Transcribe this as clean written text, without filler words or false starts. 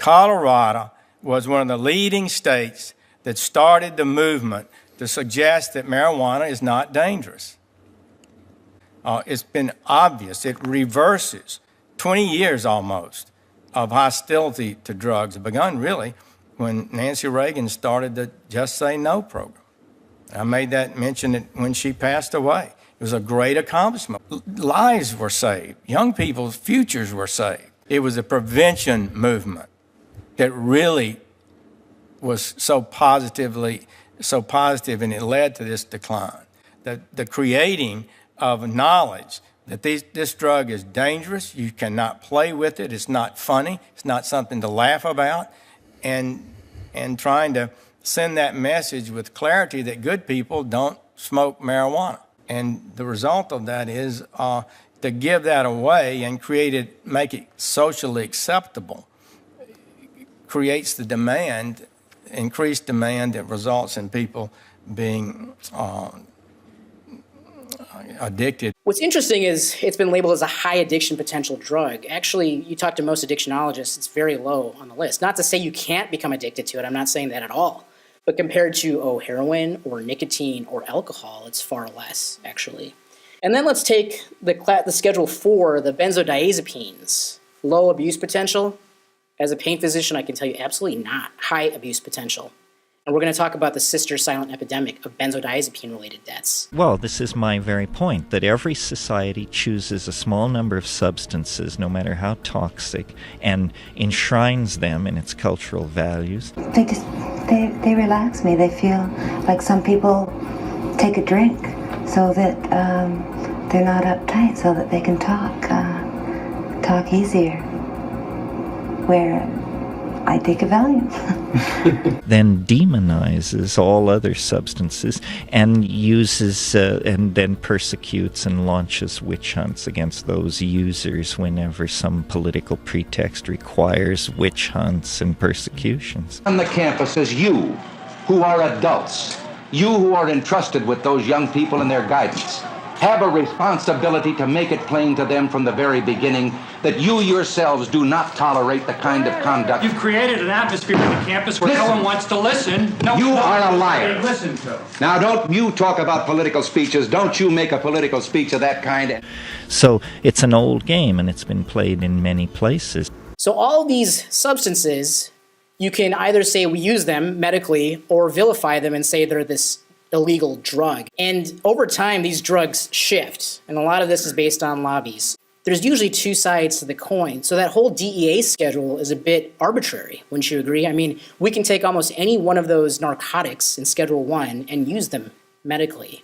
Colorado was one of the leading states that started the movement to suggest that marijuana is not dangerous. It's been obvious. It reverses 20 years almost of hostility to drugs. It begun really when Nancy Reagan started the Just Say No program. I made that mention when she passed away. It was a great accomplishment. Lives were saved. Young people's futures were saved. It was a prevention movement that really was so positive, and it led to this decline. The creating of knowledge that this drug is dangerous, you cannot play with it, it's not funny, it's not something to laugh about, and trying to send that message with clarity that good people don't smoke marijuana. And the result of that is to give that away and make it socially acceptable creates the demand, increased demand that results in people being addicted. What's interesting is it's been labeled as a high addiction potential drug. Actually, you talk to most addictionologists, it's very low on the list. Not to say you can't become addicted to it, I'm not saying that at all. But compared to heroin or nicotine or alcohol, it's far less, actually. And then let's take the Schedule 4, the benzodiazepines. Low abuse potential. As a pain physician, I can tell you absolutely not. High abuse potential. And we're going to talk about the sister silent epidemic of benzodiazepine-related deaths. Well, this is my very point, that every society chooses a small number of substances, no matter how toxic, and enshrines them in its cultural values. They relax me. They feel like some people take a drink so that they're not uptight, so that they can talk easier. Where I take a Valium. Then demonizes all other substances and uses and then persecutes and launches witch hunts against those users whenever some political pretext requires witch hunts and persecutions. On the campuses, you who are adults, you who are entrusted with those young people and their guidance, have a responsibility to make it plain to them from the very beginning that you yourselves do not tolerate the kind of conduct. You've created an atmosphere on the campus where no one wants to listen. You are a liar. Listen to. Now, don't you talk about political speeches. Don't you make a political speech of that kind. So it's an old game, and it's been played in many places. So all these substances, you can either say we use them medically or vilify them and say they're this illegal drug. And over time, these drugs shift. And a lot of this is based on lobbies. There's usually two sides to the coin. So that whole DEA schedule is a bit arbitrary, wouldn't you agree? I mean, we can take almost any one of those narcotics in Schedule 1 and use them medically.